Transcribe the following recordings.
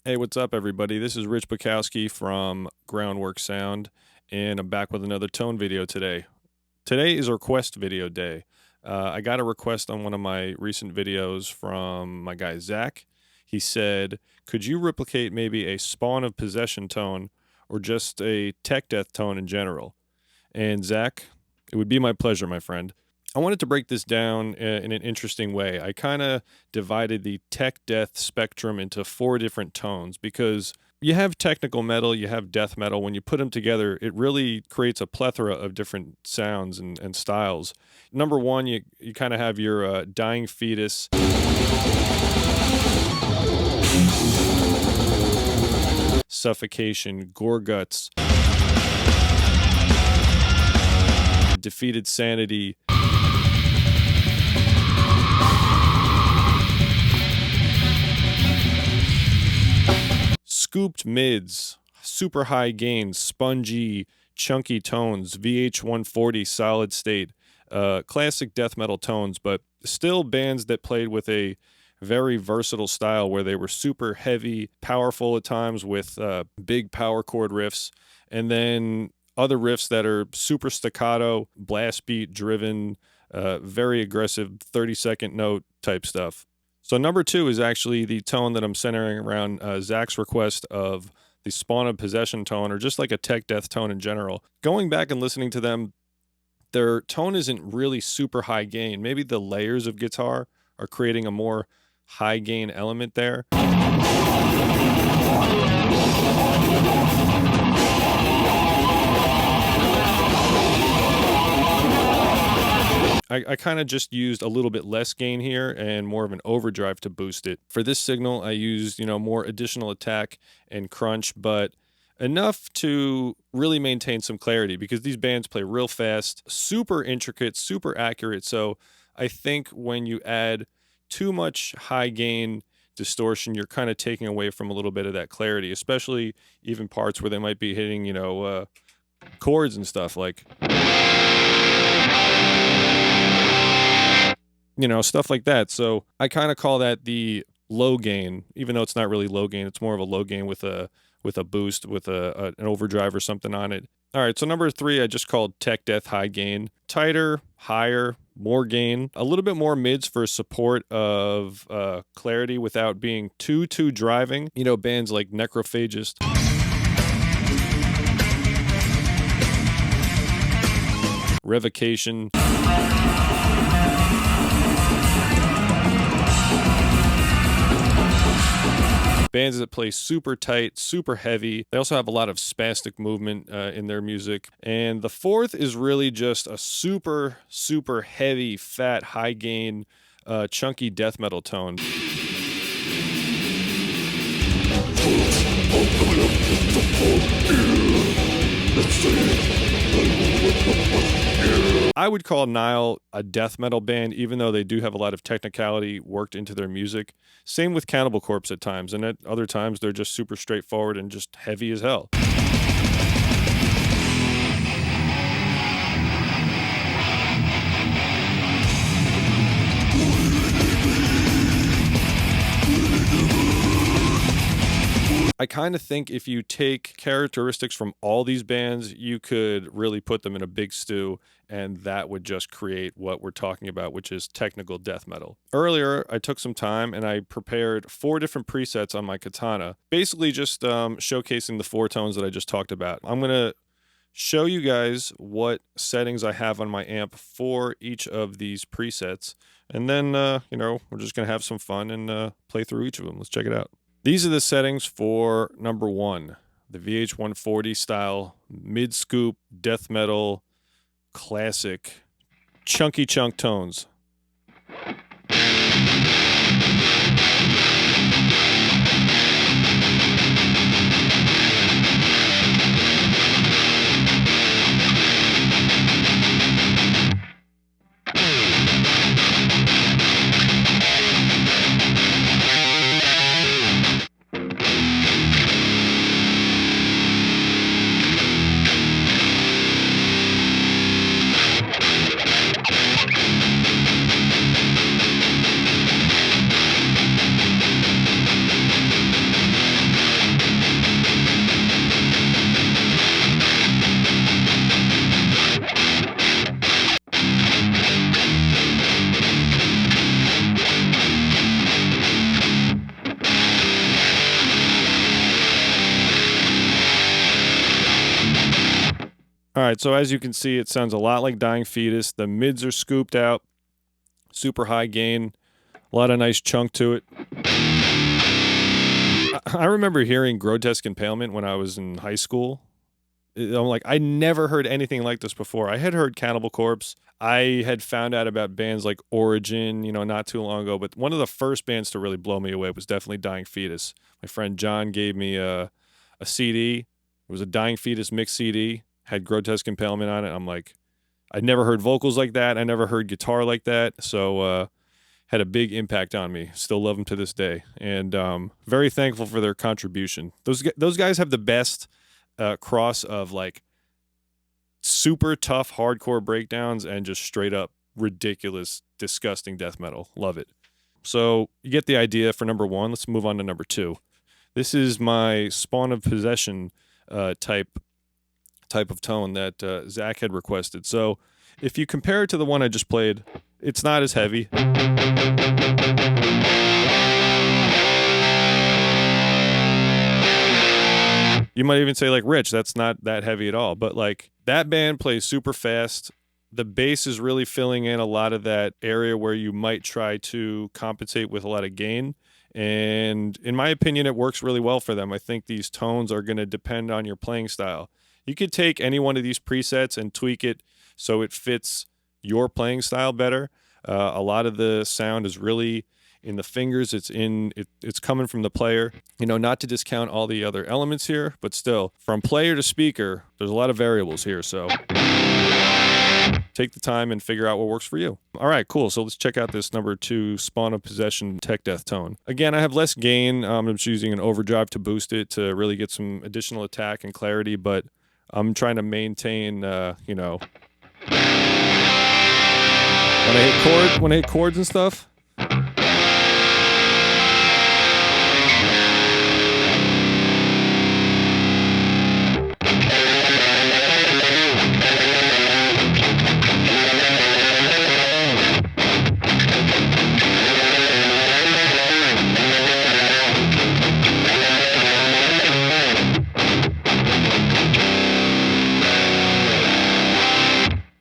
Hey, what's up, everybody? This is Rich Bukowski from Groundwork Sound, and I'm back with another tone video today. Today is a request video day. I got a request on one of my recent videos from my guy Zach. He said, could you replicate maybe a Spawn of Possession tone or just a tech death tone in general? And Zach, it would be my pleasure, my friend. I wanted to break this down in an interesting way. I kind of divided the tech death spectrum into 4 different tones because you have technical metal, you have death metal. When you put them together, it really creates a plethora of different sounds and styles. Number one, you kind of have your dying fetus, suffocation, gore guts, defeated sanity, scooped mids, super high gains, spongy, chunky tones, VH 140 solid state, classic death metal tones, but still bands that played with a very versatile style where they were super heavy, powerful at times with big power chord riffs, and then other riffs that are super staccato, blast beat driven, very aggressive 30-second note type stuff. So number 2 is actually the tone that I'm centering around Zach's request of the Spawn of Possession tone, or just like a tech death tone in general. Going back and listening to them, their tone isn't really super high gain. Maybe the layers of guitar are creating a more high gain element there. I kind of just used a little bit less gain here and more of an overdrive to boost it. For this signal, I used, more additional attack and crunch, but enough to really maintain some clarity because these bands play real fast, super intricate, super accurate. So I think when you add too much high gain distortion, you're kind of taking away from a little bit of that clarity, especially even parts where they might be hitting, chords and stuff like, stuff like that. So I kind of call that the low gain, even though it's not really low gain. It's more of a low gain with a boost, with an overdrive or something on it. All right, so number 3, I just called tech death high gain. Tighter, higher, more gain, a little bit more mids for support of clarity without being too driving. Bands like Necrophagist, Revocation, bands that play super tight, super heavy. They also have a lot of spastic movement in their music. And the 4th is really just a super heavy, fat, high gain, chunky death metal tone. I would call Nile a death metal band, even though they do have a lot of technicality worked into their music. Same with Cannibal Corpse at times, and at other times they're just super straightforward and just heavy as hell. I kind of think if you take characteristics from all these bands, you could really put them in a big stew, and that would just create what we're talking about, which is technical death metal. Earlier, I took some time and I prepared 4 different presets on my Katana, basically just showcasing the 4 tones that I just talked about. I'm going to show you guys what settings I have on my amp for each of these presets, and then, we're just going to have some fun and play through each of them. Let's check it out. These are the settings for number 1, the VH 140 style, mid-scoop, death metal, classic, chunky chunk tones. All right, so as you can see, it sounds a lot like Dying Fetus. The mids are scooped out, super high gain, a lot of nice chunk to it. I remember hearing Grotesque Impalement when I was in high school. I'm like, I never heard anything like this before. I had heard Cannibal Corpse. I had found out about bands like Origin, not too long ago. But one of the first bands to really blow me away was definitely Dying Fetus. My friend John gave me a CD. It was a Dying Fetus mix CD, had Grotesque Impalement on it. I'm like, I'd never heard vocals like that. I never heard guitar like that. So had a big impact on me. Still love them to this day, and very thankful for their contribution. Those guys have the best cross of like super tough hardcore breakdowns and just straight up ridiculous, disgusting death metal. Love it. So you get the idea for number one. Let's move on to number two. This is my Spawn of Possession type of tone that Zach had requested. So if you compare it to the one I just played, it's not as heavy. You might even say like, Rich, that's not that heavy at all. But like that band plays super fast. The bass is really filling in a lot of that area where you might try to compensate with a lot of gain. And in my opinion, it works really well for them. I think these tones are going to depend on your playing style. You could take any one of these presets and tweak it so it fits your playing style better. A lot of the sound is really in the fingers. It's coming from the player. Not to discount all the other elements here, but still, from player to speaker, there's a lot of variables here. So take the time and figure out what works for you. All right, cool. So let's check out this number two Spawn of Possession tech death tone. Again, I have less gain. I'm just using an overdrive to boost it to really get some additional attack and clarity, but I'm trying to maintain, when I hit chords and stuff.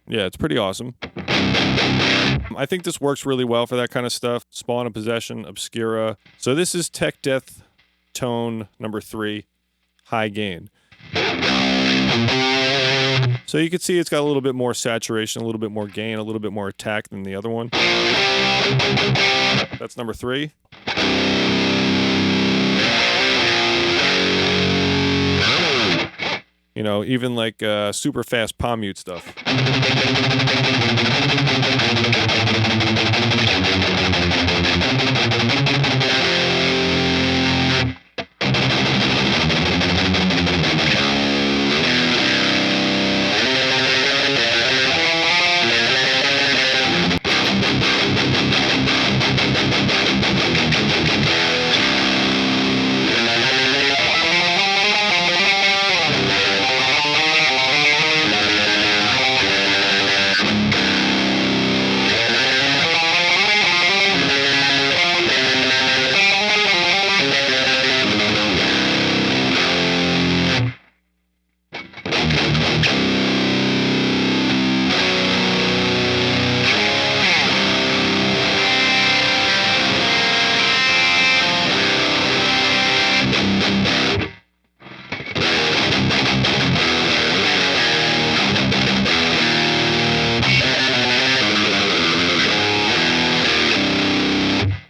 Yeah, it's pretty awesome. I think this works really well for that kind of stuff. Spawn of Possession, Obscura. So this is tech death tone number 3, high gain. So you can see it's got a little bit more saturation, a little bit more gain, a little bit more attack than the other one. That's number 3. Even like super fast palm mute stuff.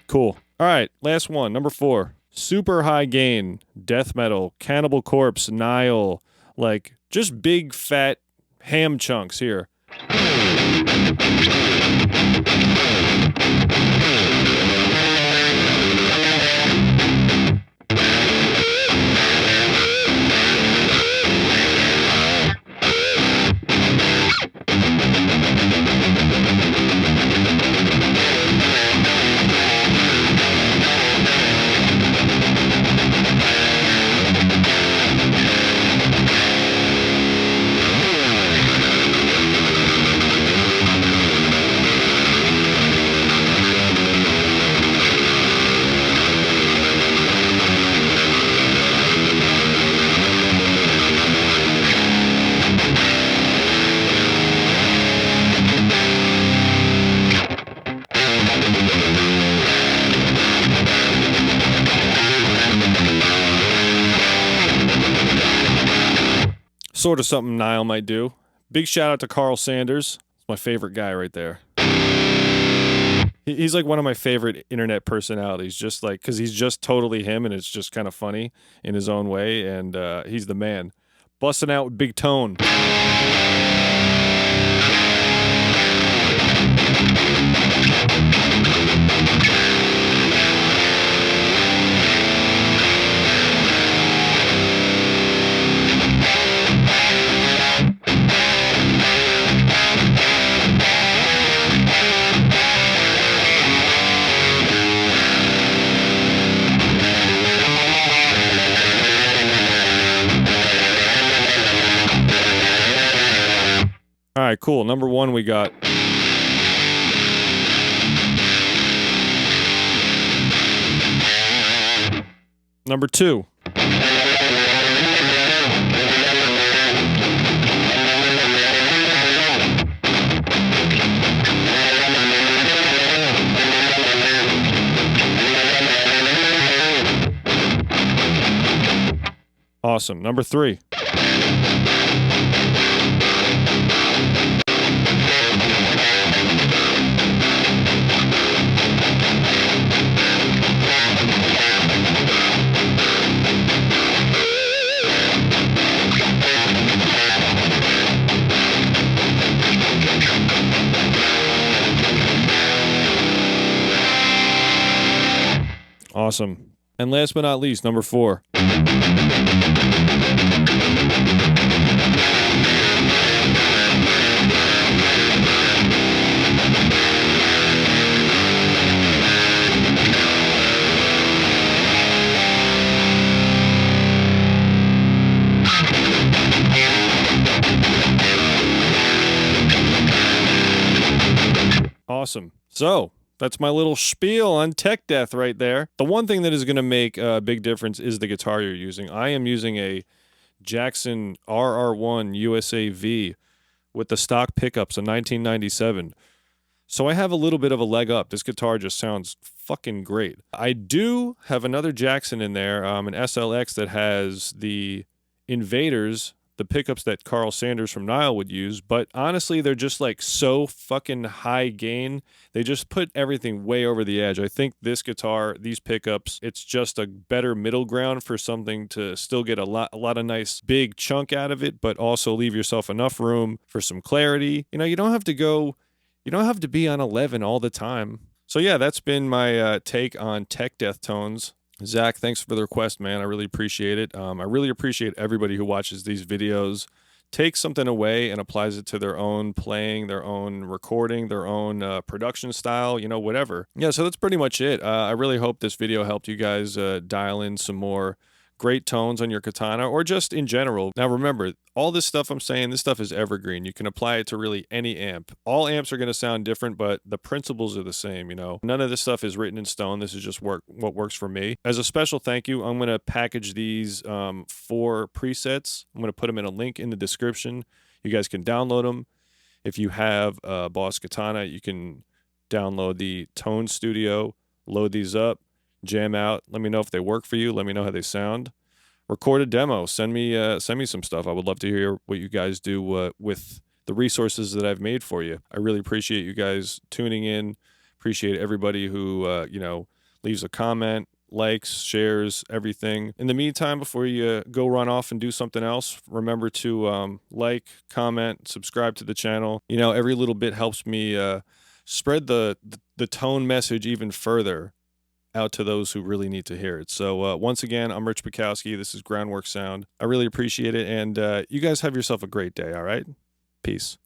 Cool. All right, last one, number 4. Super high gain, death metal, Cannibal Corpse, Nile, like just big fat ham chunks here. Sort of something Nile might do. Big shout out to Carl Sanders. He's my favorite guy right there. He's like one of my favorite internet personalities, just like, because he's just totally him, and it's just kind of funny in his own way, and he's the man. Busting out with Big Tone. All right, cool. Number one, we got. Number two. Awesome. Number three. Awesome. And last but not least, number four. Awesome. So that's my little spiel on tech death right there. The one thing that is going to make a big difference is the guitar you're using. I am using a Jackson RR1 USA V with the stock pickups in 1997. So I have a little bit of a leg up. This guitar just sounds fucking great. I do have another Jackson in there, an SLX that has the Invaders, the pickups that Carl Sanders from Nile would use, but honestly, they're just like so fucking high gain. They just put everything way over the edge. I think this guitar, these pickups, it's just a better middle ground for something to still get a lot of nice big chunk out of it, but also leave yourself enough room for some clarity. You know, you don't have to be on 11 all the time. So yeah, that's been my take on tech death tones. Zach, thanks for the request, man. I really appreciate it. I really appreciate everybody who watches these videos, takes something away and applies it to their own playing, their own recording, their own production style, you know, whatever. Yeah, so that's pretty much it. I really hope this video helped you guys dial in some more great tones on your katana, or just in general. Now remember, all this stuff I'm saying, this stuff is evergreen. You can apply it to really any amp. All amps are going to sound different, but the principles are the same, you know. None of this stuff is written in stone. This is just what works for me. As a special thank you, I'm going to package these 4 presets. I'm going to put them in a link in the description. You guys can download them. If you have Boss Katana, you can download the Tone Studio, load these up, jam out. Let me know if they work for you. Let me know how they sound. Record a demo. Send me some stuff. I would love to hear what you guys do with the resources that I've made for you. I really appreciate you guys tuning in. Appreciate everybody who leaves a comment, likes, shares, everything. In the meantime, before you go run off and do something else, remember to like, comment, subscribe to the channel. You know, every little bit helps me spread the tone message even further out to those who really need to hear it. So once again, I'm Rich Bukowski. This is Groundwork Sound. I really appreciate it, and you guys have yourself a great day, all right? Peace.